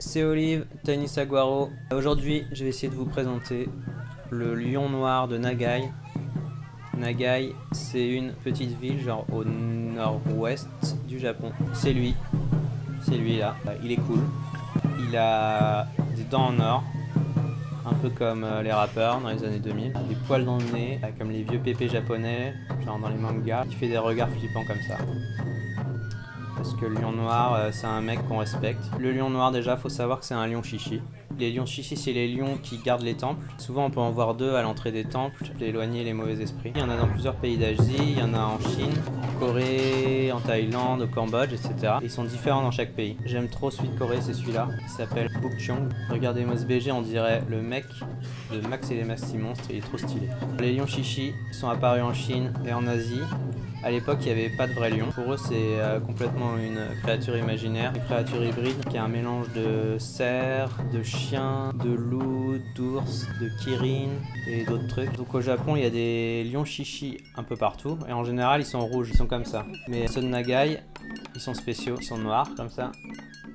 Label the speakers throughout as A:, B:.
A: c'est Olive, Tiny Saguaro. Aujourd'hui, je vais essayer de vous présenter le lion noir de Nagai. Nagai, c'est une petite ville genre au nord-ouest du Japon. C'est lui là. Il est cool. Il a des dents en or, un peu comme les rappeurs dans les années 2000. Des poils dans le nez, comme les vieux pépés japonais, genre dans les mangas. Il fait des regards flippants comme ça. Parce que le lion noir, c'est un mec qu'on respecte. Le lion noir, déjà, faut savoir que c'est un lion chichi. Les lions chichi, c'est les lions qui gardent les temples. Souvent, on peut en voir deux à l'entrée des temples, pour éloigner les mauvais esprits. Il y en a dans plusieurs pays d'Asie, il y en a en Chine, en Corée, en Thaïlande, au Cambodge, etc. Ils sont différents dans chaque pays. J'aime trop celui de Corée, c'est celui-là. Il s'appelle Bukchung. Regardez-moi ce BG, on dirait le mec de Max et les Masty Monstres, il est trop stylé. Les lions chichi sont apparus en Chine et en Asie. À l'époque, il n'y avait pas de vrai lion. Pour eux, c'est complètement une créature imaginaire, une créature hybride qui est un mélange de cerf, de chien, de loup, d'ours, de kirin et d'autres trucs. Donc au Japon, il y a des lions chichi un peu partout et en général, ils sont rouges, ils sont comme ça. Mais ceux de Nagai, ils sont spéciaux, ils sont noirs comme ça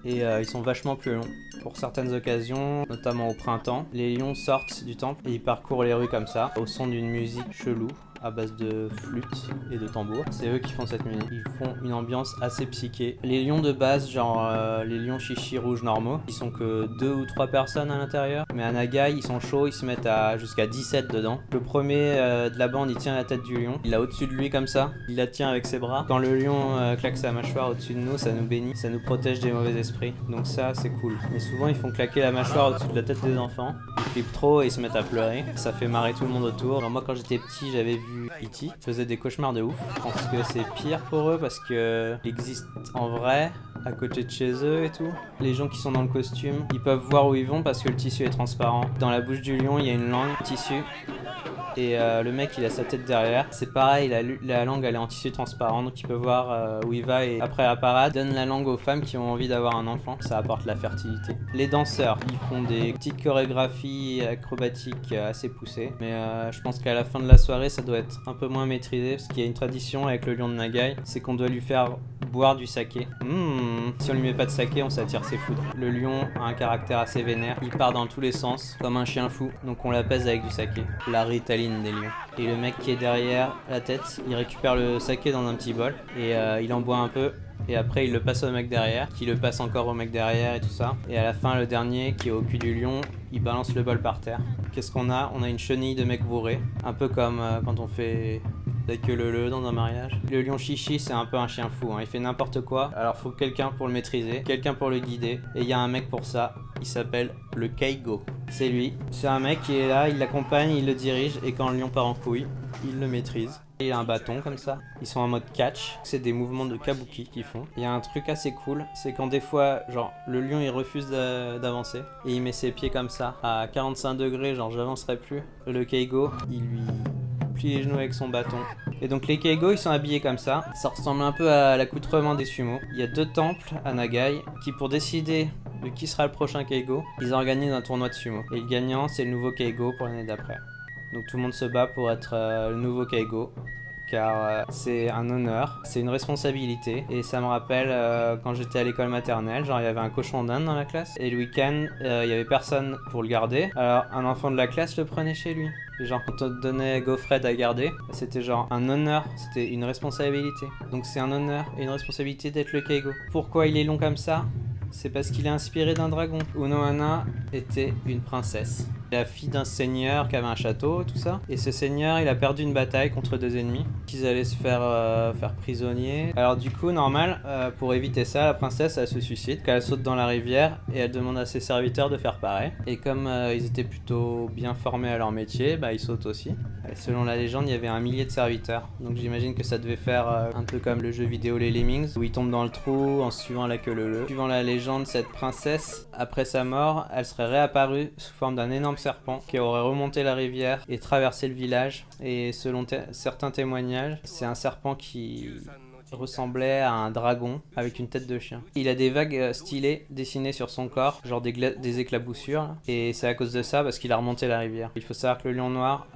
A: et ils sont vachement plus longs. Pour certaines occasions, notamment au printemps, les lions sortent du temple et ils parcourent les rues comme ça, au son d'une musique chelou à base de flûte et de tambour. C'est eux qui font cette musique. Ils font une ambiance assez psyché. Les lions de base, genre les lions chichi rouges normaux, ils sont que 2 ou 3 personnes à l'intérieur. Mais à Nagai, ils sont chauds, ils se mettent à jusqu'à 17 dedans. Le premier de la bande, il tient la tête du lion. Il l'a au-dessus de lui comme ça. Il la tient avec ses bras. Quand le lion claque sa mâchoire au-dessus de nous, ça nous bénit. Ça nous protège des mauvais esprits. Donc ça, c'est cool. Mais souvent, ils font claquer la mâchoire au-dessus de la tête des enfants. Ils flippent trop et ils se mettent à pleurer. Ça fait marrer tout le monde autour. Alors moi, quand j'étais petit, j'avais vu E.T. faisait des cauchemars de ouf. Je pense que c'est pire pour eux parce que il existe en vrai à côté de chez eux et tout. Les gens qui sont dans le costume, ils peuvent voir où ils vont parce que le tissu est transparent. Dans la bouche du lion, il y a une langue tissu. Et le mec il a sa tête derrière. C'est pareil, la langue elle est en tissu transparent, donc il peut voir où il va. Et après la parade, donne la langue aux femmes qui ont envie d'avoir un enfant. Ça apporte la fertilité. Les danseurs, ils font des petites chorégraphies acrobatiques assez poussées. Mais je pense qu'à la fin de la soirée, ça doit être un peu moins maîtrisé. Parce qu'il y a une tradition avec le lion de Nagai, c'est qu'on doit lui faire boire du saké. Si on lui met pas de saké, on s'attire ses foudres. Le lion a un caractère assez vénère. Il part dans tous les sens, comme un chien fou. Donc on l'apaise avec du saké. La Ritaline des lions. Et le mec qui est derrière la tête, il récupère le saké dans un petit bol et il en boit un peu. Et après il le passe au mec derrière, qui le passe encore au mec derrière et tout ça. Et à la fin, le dernier qui est au cul du lion, il balance le bol par terre. Qu'est-ce qu'on a? On a une chenille de mec bourré. Un peu comme quand on fait la queue leu dans un mariage. Le lion chichi, c'est un peu un chien fou, hein. Il fait n'importe quoi. Alors faut quelqu'un pour le maîtriser, quelqu'un pour le guider. Et il y a un mec pour ça. Il s'appelle le Keigo. C'est lui. C'est un mec qui est là, il l'accompagne, il le dirige. Et quand le lion part en couille, il le maîtrise. Il a un bâton comme ça. Ils sont en mode catch. C'est des mouvements de kabuki qu'ils font. Il y a un truc assez cool, c'est quand des fois, genre, le lion il refuse d'avancer. Et il met ses pieds comme ça, à 45 degrés, genre j'avancerai plus. Le Keigo, il lui plie les genoux avec son bâton. Et donc les Keigo, ils sont habillés comme ça. Ça ressemble un peu à l'accoutrement des sumo. Il y a 2 temples à Nagai qui, pour décider de qui sera le prochain Keigo, ils organisent un tournoi de sumo. Et le gagnant, c'est le nouveau Keigo pour l'année d'après. Donc tout le monde se bat pour être le nouveau Keigo. Car c'est un honneur, c'est une responsabilité. Et ça me rappelle quand j'étais à l'école maternelle, genre il y avait un cochon d'Inde dans la classe. Et le week-end, il y avait personne pour le garder. Alors un enfant de la classe le prenait chez lui. Et genre quand on te donnait Gaufred à garder, c'était genre un honneur, c'était une responsabilité. Donc c'est un honneur et une responsabilité d'être le Keigo. Pourquoi il est long comme ça? C'est parce qu'il est inspiré d'un dragon. Unohana était une princesse. La fille d'un seigneur qui avait un château, tout ça. Et ce seigneur, il a perdu une bataille contre 2 ennemis. Qu'ils allaient se faire prisonniers. Alors du coup, normal, pour éviter ça, la princesse, elle se suicide. Quand elle saute dans la rivière et elle demande à ses serviteurs de faire pareil. Et comme ils étaient plutôt bien formés à leur métier, bah ils sautent aussi. Et selon la légende, il y avait 1 millier de serviteurs. Donc j'imagine que ça devait faire un peu comme le jeu vidéo Les Lemmings, où ils tombent dans le trou en suivant la queue leu. Suivant la légende, cette princesse, après sa mort, elle serait réapparue sous forme d'un énorme serpent qui aurait remonté la rivière et traversé le village. Et selon certains témoignages, c'est un serpent qui ressemblait à un dragon avec une tête de chien. Il a des vagues stylées dessinées sur son corps, genre des éclaboussures, là. Et c'est à cause de ça parce qu'il a remonté la rivière. Il faut savoir que le lion noir,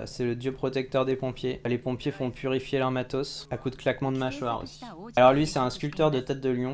A: c'est le dieu protecteur des pompiers. Les pompiers font purifier leur matos à coup de claquement de mâchoire aussi. Alors lui, c'est un sculpteur de tête de lion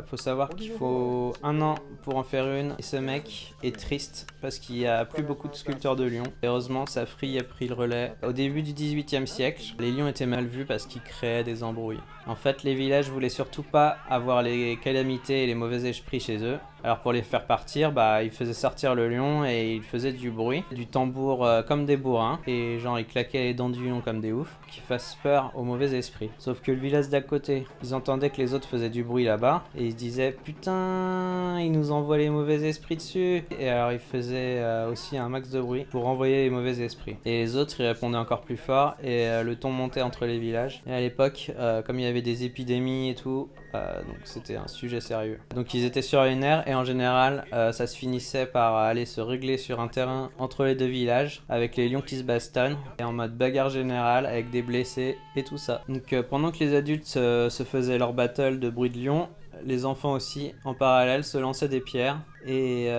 A: Faut savoir qu'il faut 1 an pour en faire une. Et ce mec est triste parce qu'il n'y a plus beaucoup de sculpteurs de lions. Et heureusement, Safri a pris le relais. Au début du 18e siècle, les lions étaient mal vus parce qu'ils créaient des embrouilles. En fait, les villages voulaient surtout pas avoir les calamités et les mauvais esprits chez eux. Alors pour les faire partir, ils faisaient sortir le lion et ils faisaient du bruit, du tambour comme des bourrins. Et genre ils claquaient les dents du lion comme des oufs, qui fassent peur aux mauvais esprits. Sauf que le village d'à côté, ils entendaient que les autres faisaient du bruit là-bas. Et ils se disaient putain, ils nous envoient les mauvais esprits dessus. Et alors ils faisaient aussi un max de bruit pour renvoyer les mauvais esprits. Et les autres ils répondaient encore plus fort et le ton montait entre les villages. Et à l'époque, comme il y avait des épidémies et tout, donc c'était un sujet sérieux. Donc ils étaient sur les nerfs et en général ça se finissait par aller se régler sur un terrain entre les deux villages avec les lions qui se bastonnent et en mode bagarre générale avec des blessés et tout ça. Donc pendant que les adultes se faisaient leur battle de bruit de lion, les enfants aussi en parallèle se lançaient des pierres et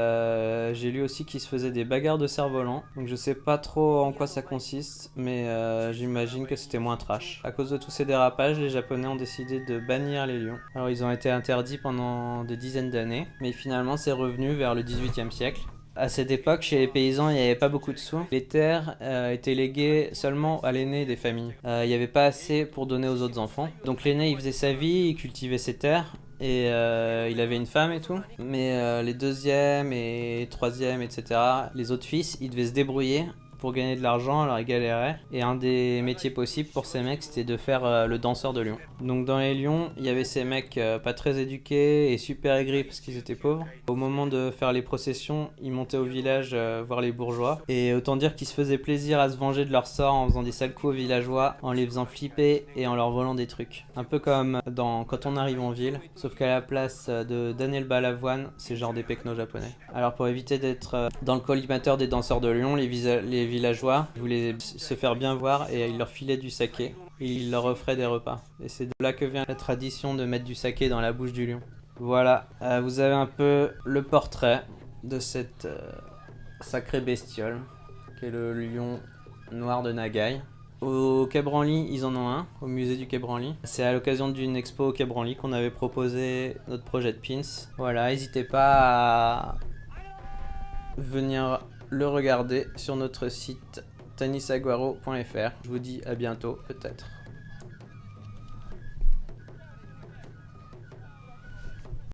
A: j'ai lu aussi qu'ils se faisaient des bagarres de cerfs-volants. Donc je sais pas trop en quoi ça consiste, mais j'imagine que c'était moins trash. À cause de tous ces dérapages, les Japonais ont décidé de bannir les lions. Alors ils ont été interdits pendant des dizaines d'années, mais finalement c'est revenu vers le 18e siècle. À cette époque, chez les paysans, il n'y avait pas beaucoup de sous. Les terres étaient léguées seulement à l'aîné des familles. Il n'y avait pas assez pour donner aux autres enfants. Donc l'aîné, il faisait sa vie, il cultivait ses terres. Et il avait une femme et tout. Mais les deuxièmes et troisièmes, etc., les autres fils, ils devaient se débrouiller pour gagner de l'argent, alors ils galéraient. Et un des métiers possibles pour ces mecs, c'était de faire le danseur de lion. Donc dans les lions, il y avait ces mecs pas très éduqués et super aigris parce qu'ils étaient pauvres. Au moment de faire les processions, ils montaient au village voir les bourgeois. Et autant dire qu'ils se faisaient plaisir à se venger de leur sort en faisant des sales coups aux villageois, en les faisant flipper et en leur volant des trucs. Un peu comme dans Quand on arrive en ville, sauf qu'à la place de Daniel Balavoine, c'est genre des pecnos japonais. Alors pour éviter d'être dans le collimateur des danseurs de lion, les villageois voulaient se faire bien voir et ils leur filaient du saké et ils leur offraient des repas. Et c'est de là que vient la tradition de mettre du saké dans la bouche du lion. Voilà, vous avez un peu le portrait de cette sacrée bestiole qu'est le lion noir de Nagaï. Au Quai Branly, ils en ont un, au musée du Quai Branly. C'est à l'occasion d'une expo au Quai Branly qu'on avait proposé notre projet de pins. Voilà, n'hésitez pas à venir le regarder sur notre site tanisaguaro.fr. Je vous dis à bientôt peut-être.